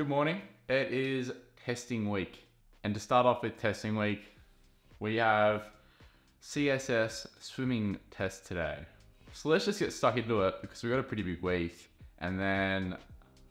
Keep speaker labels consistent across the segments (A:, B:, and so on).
A: Good morning. It is testing week. And to start off with testing week, we have CSS swimming test today. So let's just get stuck into it because we've got a pretty big week. And then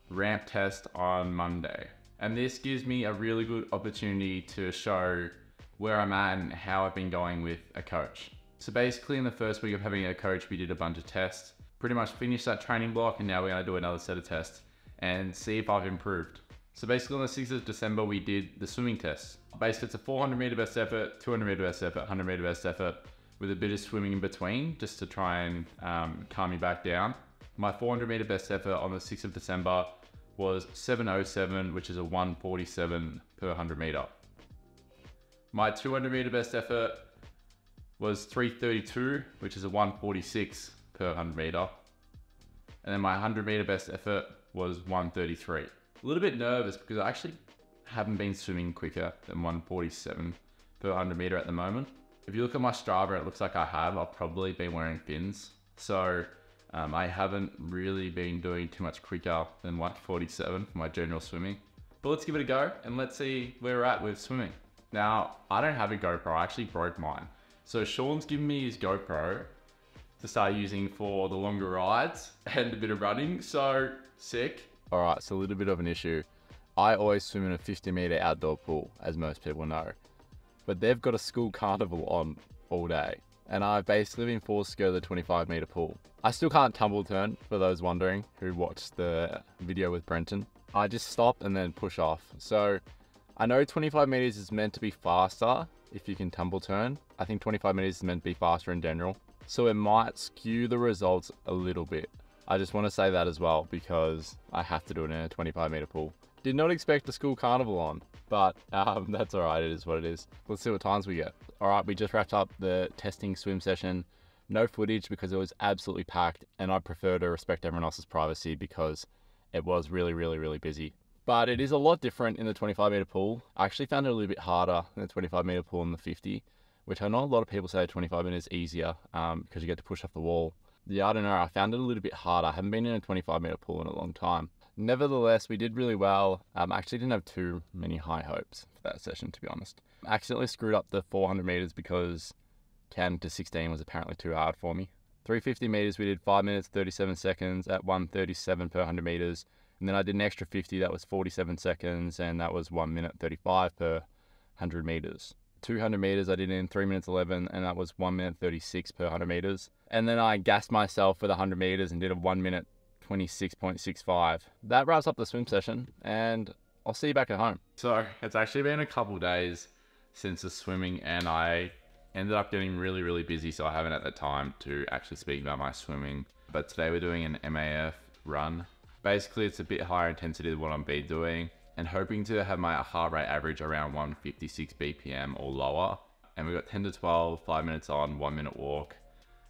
A: ramp test on Monday. And this gives me a really good opportunity to show where I'm at and how I've been going with a coach. So basically in the first week of having a coach, we did a bunch of tests, pretty much finished that training block, and now we're gonna do another set of tests and see if I've improved. So basically on the 6th of December, we did the swimming test. Basically it's a 400 meter best effort, 200 meter best effort, 100 meter best effort with a bit of swimming in between just to try and calm me back down. My 400 meter best effort on the 6th of December was 7:07, which is a 1:47 per 100 meter. My 200 meter best effort was 3:32, which is a 1:46 per 100 meter. And then my 100 meter best effort was 1:33. A little bit nervous because I actually haven't been swimming quicker than 1:47 per 100 meter at the moment. If you look at my Strava, it looks like I have. I've probably been wearing fins. So I haven't really been doing too much quicker than 1:47 for my general swimming. But let's give it a go and let's see where we're at with swimming. Now, I don't have a GoPro. I actually broke mine. So Sean's given me his GoPro to start using for the longer rides and a bit of running. So sick. All right, so a little bit of an issue. I always swim in a 50 meter outdoor pool, as most people know. But they've got a school carnival on all day. And I've basically been forced to go to the 25 meter pool. I still can't tumble turn, for those wondering who watched the video with Brenton. I just stop and then push off. So I know 25 meters is meant to be faster if you can tumble turn. I think 25 meters is meant to be faster in general. So it might skew the results a little bit. I just want to say that as well because I have to do it in a 25 meter pool. Did not expect the school carnival on, but that's all right. It is what it is. Let's see what times we get. All right, we just wrapped up the testing swim session. No footage because it was absolutely packed, and I prefer to respect everyone else's privacy because it was really busy. But it is a lot different in the 25 meter pool. I actually found it a little bit harder in the 25 meter pool than the 50, which I know a lot of people say 25 meters is easier because you get to push off the wall. Yeah, I don't know. I found it a little bit harder. I haven't been in a 25 meter pool in a long time. Nevertheless, we did really well. I actually didn't have too many high hopes for that session, to be honest. I accidentally screwed up the 400 meters because 10 to 16 was apparently too hard for me. 350 meters, we did 5 minutes, 37 seconds at 1:37 per 100 meters. And then I did an extra 50, that was 47 seconds, and that was 1 minute 35 per 100 meters. 200 meters, I did in 3 minutes 11, and that was 1 minute 36 per 100 meters. And then I gassed myself for the 100 meters and did a 1 minute 26.65. That wraps up the swim session, and I'll see you back at home. So it's actually been a couple days since the swimming, and I ended up getting really busy, so I haven't had the time to actually speak about my swimming. But today we're doing an MAF run. Basically, it's a bit higher intensity than what I've been doing, and hoping to have my heart rate average around 156 BPM or lower. And we've got 10 to 12, 5 minutes on, 1 minute walk.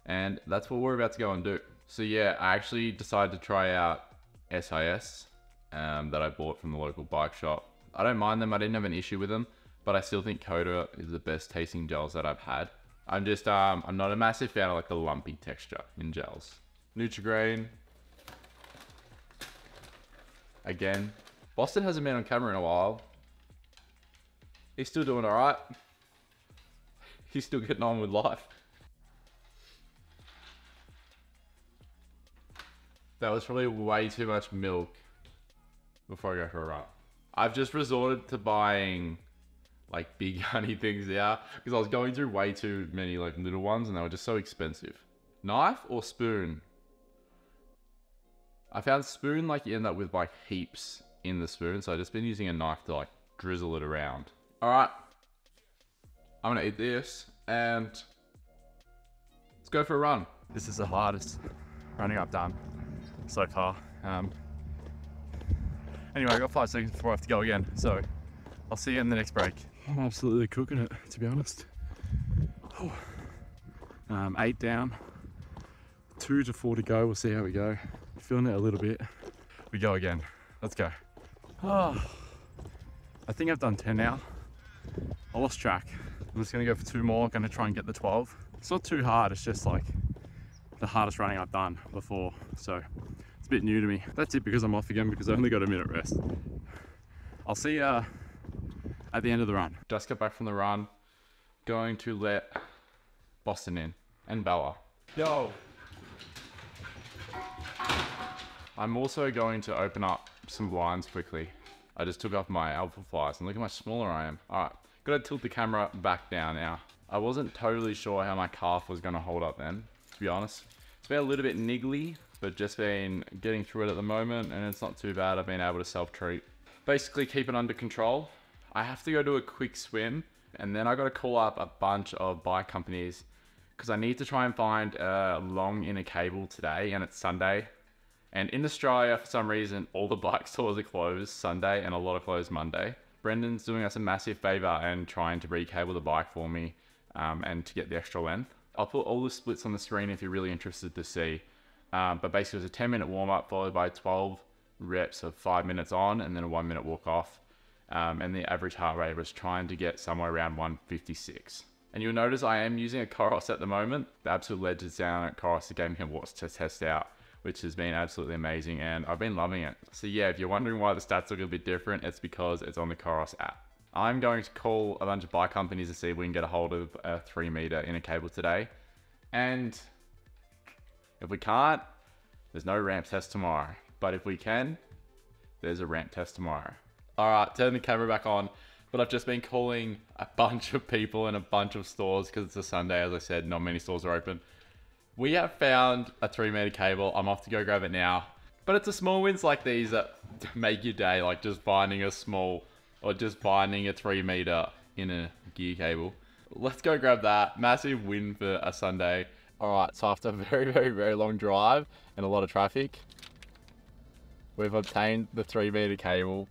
A: And that's what we're about to go and do. So yeah, I actually decided to try out SIS that I bought from the local bike shop. I don't mind them, I didn't have an issue with them, but I still think Coda is the best tasting gels that I've had. I'm just, I'm not a massive fan of like the lumpy texture in gels. Nutri-Grain. Again, Boston hasn't been on camera in a while. He's still doing all right. He's still getting on with life. That was probably way too much milk before I go for a run. I've just resorted to buying like big honey things now because I was going through way too many like little ones and they were just so expensive. Knife or spoon? I found spoon like you end up with like heaps in the spoon, so I've just been using a knife to like drizzle it around. All right, I'm gonna eat this and let's go for a run. This is the hardest running I've done so far. Anyway, I got 5 seconds before I have to go again, so I'll see you in the next break. I'm absolutely cooking it, to be honest. 8 down, 2 to 4 to go. We'll see how we go. Feeling it a little bit. We go again. Let's go. I think I've done 10 now. I lost track. I'm just gonna go for 2 more. Gonna try and get the 12. It's not too hard. It's just like the hardest running I've done before. So it's a bit new to me. That's it because I'm off again because I only got a minute rest. I'll see you at the end of the run. Just got back from the run. Going to let Boston in and Bella. Yo. I'm also going to open up some blinds quickly. I just took off my alpha flies and look how much smaller I am. All right, gotta tilt the camera back down now. I wasn't totally sure how my calf was gonna hold up then, to be honest. It's been a little bit niggly, but just been getting through it at the moment, and it's not too bad. I've been able to self-treat. Basically keep it under control. I have to go do a quick swim, and then I gotta call up a bunch of bike companies because I need to try and find a long inner cable today, and it's Sunday. And in Australia, for some reason, all the bike stores are closed Sunday and a lot are closed Monday. Brendan's doing us a massive favor and trying to recable the bike for me and to get the extra length. I'll put all the splits on the screen if you're really interested to see. But basically it was a 10-minute warm-up followed by 12 reps of 5 minutes on and then a 1-minute walk off. And the average heart rate was trying to get somewhere around 156. And you'll notice I am using a Coros at the moment. The absolute legends down at Coros gave me a watch to test out, which has been absolutely amazing, and I've been loving it. So yeah, if you're wondering why the stats look a bit different, it's because it's on the Coros app. I'm going to call a bunch of bike companies to see if we can get a hold of a 3-meter inner cable today. And if we can't, there's no ramp test tomorrow. But if we can, there's a ramp test tomorrow. All right, turn the camera back on. But I've just been calling a bunch of people in a bunch of stores because it's a Sunday, as I said, not many stores are open. We have found a 3-meter cable. I'm off to go grab it now. But it's the small wins like these that make your day, like just finding a small or just finding a 3-meter inner gear cable. Let's go grab that. Massive win for a Sunday. All right, so after a very long drive and a lot of traffic, we've obtained the 3-meter cable.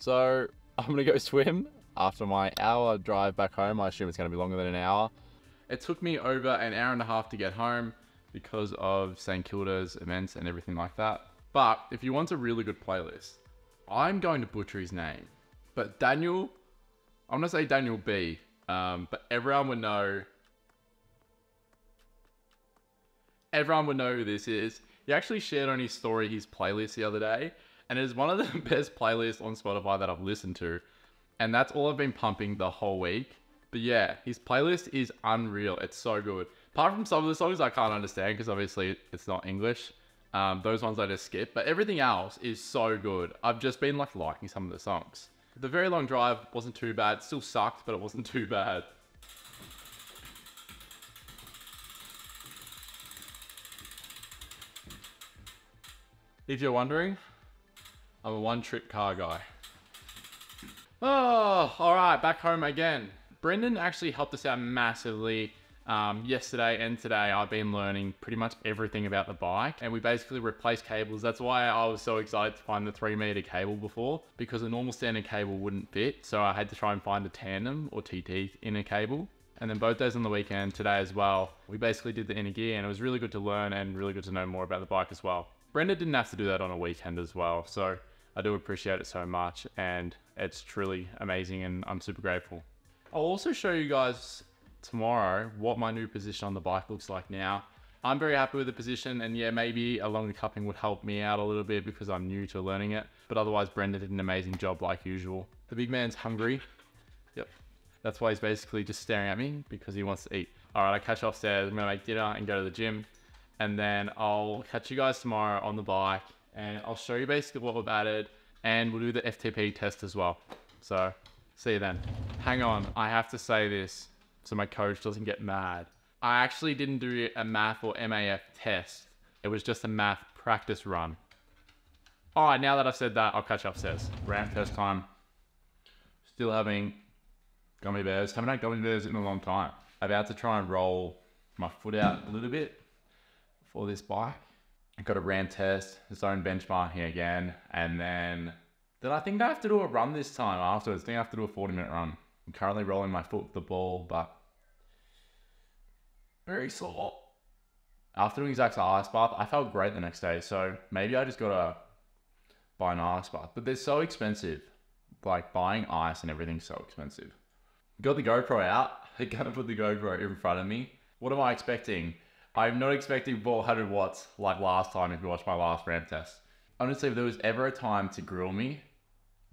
A: So I'm gonna go swim after my hour drive back home. I assume it's gonna be longer than an hour. It took me over an hour and a half to get home because of St. Kilda's events and everything like that. But if you want a really good playlist, I'm going to butcher his name. But Daniel, I'm gonna say Daniel B, but everyone would know who this is. He actually shared on his story his playlist the other day, and it is one of the best playlists on Spotify that I've listened to. And that's all I've been pumping the whole week. But yeah, his playlist is unreal. It's so good. Apart from some of the songs I can't understand because obviously it's not English. Those ones I just skip. But everything else is so good. I've just been liking some of the songs. The very long drive wasn't too bad. Still sucked, but it wasn't too bad. If you're wondering, I'm a one-trick car guy. Oh, all right, back home again. Brendan actually helped us out massively yesterday and today. I've been learning pretty much everything about the bike, and we basically replaced cables. That's why I was so excited to find the 3-meter cable before, because a normal standard cable wouldn't fit. So I had to try and find a tandem or TT inner cable. And then both days on the weekend, today as well, we basically did the inner gear, and it was really good to learn and really good to know more about the bike as well. Brendan didn't have to do that on a weekend as well. So I do appreciate it so much, and it's truly amazing, and I'm super grateful. I'll also show you guys tomorrow what my new position on the bike looks like now. I'm very happy with the position, and yeah, maybe a longer cupping would help me out a little bit because I'm new to learning it. But otherwise, Brendan did an amazing job like usual. The big man's hungry. Yep. That's why he's basically just staring at me because he wants to eat. All right, I catch you upstairs. I'm gonna make dinner and go to the gym. And then I'll catch you guys tomorrow on the bike, and I'll show you basically what we've added, and we'll do the FTP test as well. So see you then. Hang on, I have to say this so my coach doesn't get mad. I actually didn't do a math or MAF test. It was just a math practice run. All right, now that I've said that, I'll catch you upstairs. Ramp test time. Still having gummy bears. Haven't had gummy bears in a long time. I'm about to try and roll my foot out a little bit for this bike. I got a ramp test, zone benchmarking again, and then I think I have to do a run this time afterwards. I think I have to do a 40-minute run. I'm currently rolling my foot with the ball, but very sore. After doing Zach's ice bath, I felt great the next day, so maybe I just gotta buy an ice bath. But they're so expensive. Like, buying ice and everything's so expensive. Got the GoPro out. I'm gonna put the GoPro in front of me. What am I expecting? I'm not expecting 400 watts like last time if you watched my last ramp test. Honestly, if there was ever a time to grill me,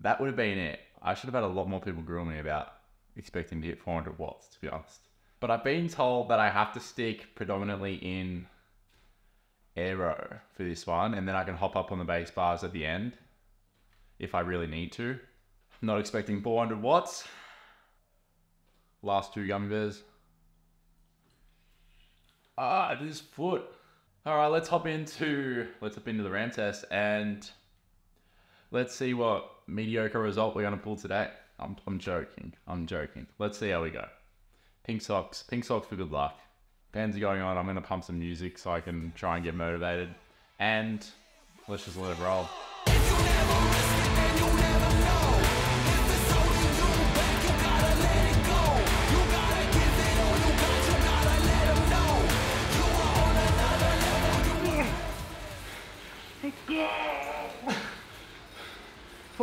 A: that would have been it. I should have had a lot more people grill me about expecting to hit 400 watts, to be honest. But I've been told that I have to stick predominantly in aero for this one, and then I can hop up on the base bars at the end if I really need to. I'm not expecting 400 watts. Last 2 gummy bears. This foot. All right, let's hop into the RAM test and let's see what mediocre result we're gonna pull today. I'm joking. Let's see how we go. Pink socks for good luck. Fans are going on. I'm gonna pump some music so I can try and get motivated. And let's just let it roll.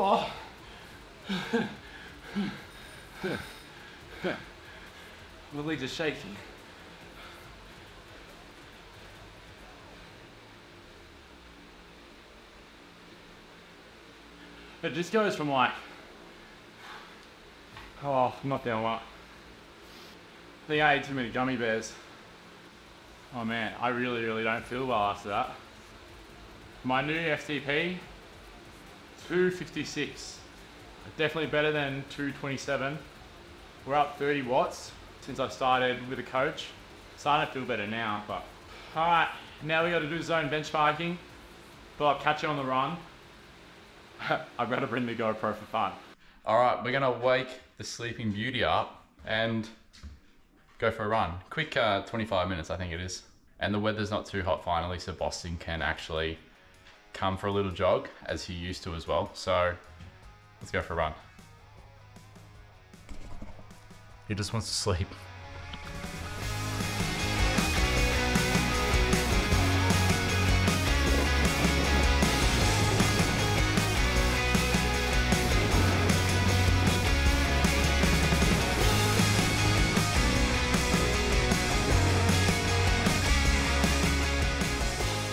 A: Oh. My legs are shaking. It just goes from like, oh, not down what? I think I ate too many gummy bears. Oh man, I really don't feel well after that. My new FTP, 256. Definitely better than 227. We're up 30 watts since I started with a coach. Starting to feel better now, but. All right, now we got to do zone benchmarking, but I'll catch you on the run. I've got to bring the GoPro for fun. All right, we're gonna wake the sleeping beauty up and go for a run. Quick 25 minutes, I think it is. And the weather's not too hot finally, so Boston can actually come for a little jog as he used to as well. So let's go for a run. He just wants to sleep.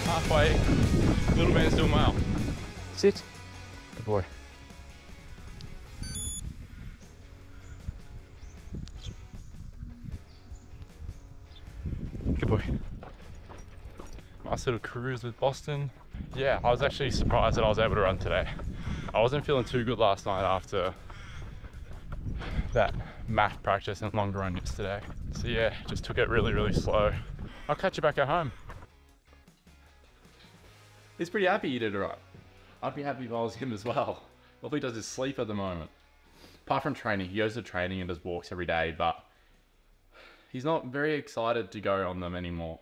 A: Halfway, little man's doing well. Sit. Good boy. Good boy. Nice little cruise with Boston. Yeah, I was actually surprised that I was able to run today. I wasn't feeling too good last night after that math practice and long run yesterday. So yeah, just took it really slow. I'll catch you back at home. He's pretty happy you did it right. I'd be happy if I was him as well. All he does is sleep at the moment. Apart from training, he goes to training and does walks every day, but he's not very excited to go on them anymore.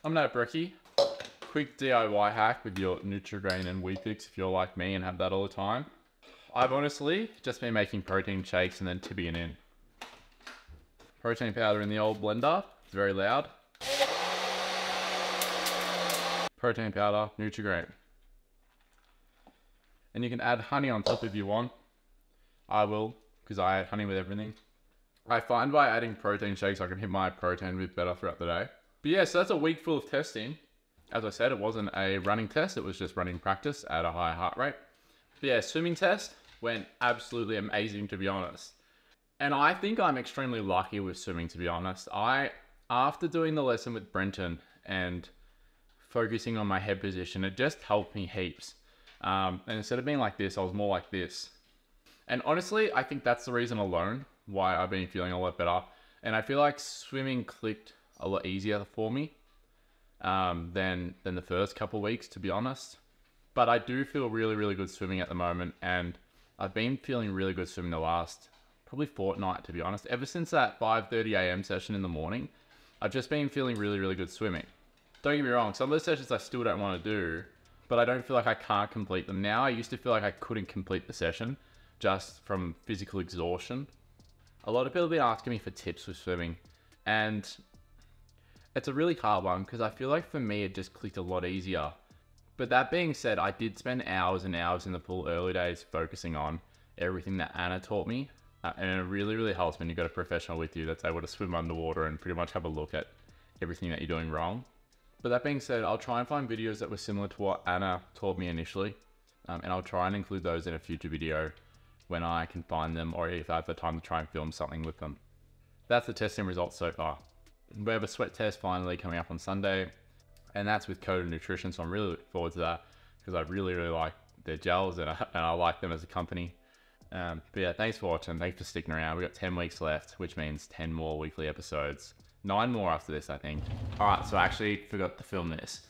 A: I'm Nate Brecky. Quick DIY hack with your Nutrigrain and Weepix if you're like me and have that all the time. I've honestly just been making protein shakes and then tibbing it in. Protein powder in the old blender, it's very loud. Protein powder, Nutrigrain. And you can add honey on top if you want. I will, because I add honey with everything. I find by adding protein shakes, I can hit my protein a bit better throughout the day. But yeah, so that's a week full of testing. As I said, it wasn't a running test, it was just running practice at a high heart rate. But yeah, swimming test went absolutely amazing, to be honest. And I think I'm extremely lucky with swimming, to be honest. After doing the lesson with Brenton and focusing on my head position, it just helped me heaps. And instead of being like this, I was more like this. And honestly, I think that's the reason alone why I've been feeling a lot better. And I feel like swimming clicked a lot easier for me than the first couple weeks, to be honest. But I do feel really good swimming at the moment, and I've been feeling really good swimming the last probably fortnight, to be honest. Ever since that 5:30 a.m. session in the morning, I've just been feeling really good swimming. Don't get me wrong, some of the sessions I still don't want to do, but I don't feel like I can't complete them now. I used to feel like I couldn't complete the session just from physical exhaustion. A lot of people have been asking me for tips with swimming, and it's a really hard one because I feel like for me it just clicked a lot easier. But that being said, I did spend hours and hours in the pool early days focusing on everything that Anna taught me, and it really helps when you've got a professional with you that's able to swim underwater and pretty much have a look at everything that you're doing wrong. But that being said, I'll try and find videos that were similar to what Anna taught me initially. and I'll try and include those in a future video when I can find them, or if I have the time to try and film something with them. That's the testing results so far. We have a sweat test finally coming up on Sunday, and that's with Code of Nutrition, so I'm really looking forward to that because I really like their gels and I like them as a company. But yeah, thanks for watching. Thanks for sticking around. We've got 10 weeks left, which means 10 more weekly episodes. 9 more after this, I think. All right, so I actually forgot to film this,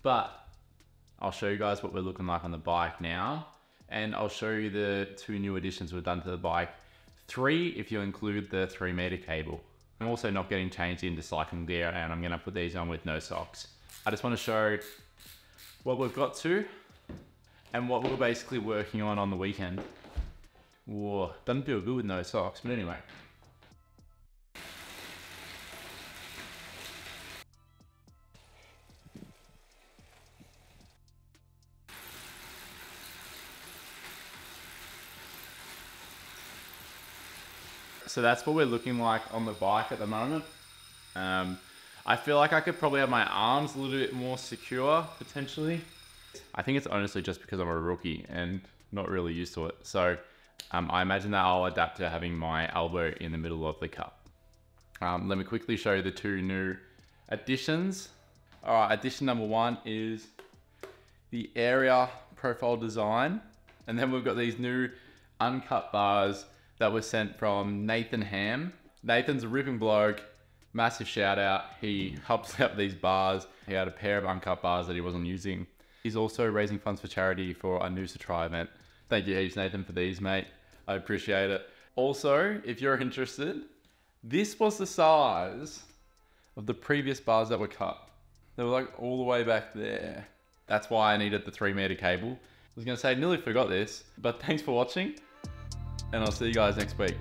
A: but I'll show you guys what we're looking like on the bike now, and I'll show you the 2 new additions we've done to the bike. 3 if you include the 3-meter cable. I'm also not getting changed into cycling gear, and I'm gonna put these on with no socks. I just wanna show what we've got to and what we're basically working on the weekend. Whoa, doesn't feel good with no socks, but anyway. So that's what we're looking like on the bike at the moment. I feel like I could probably have my arms a little bit more secure, potentially. I think it's honestly just because I'm a rookie and not really used to it. So I imagine that I'll adapt to having my elbow in the middle of the cup. Let me quickly show you the 2 new additions. All right, addition number 1 is the area profile design. And then we've got these new uncut bars that were sent from Nathan Ham. Nathan's a ripping bloke, massive shout out. He helps out these bars. He had a pair of uncut bars that he wasn't using. He's also raising funds for charity for a Noosa Try event. Thank you heaps, Nathan, for these, mate. I appreciate it. Also, if you're interested, this was the size of the previous bars that were cut. They were like all the way back there. That's why I needed the 3-meter cable. I was gonna say, nearly forgot this, but thanks for watching, and I'll see you guys next week.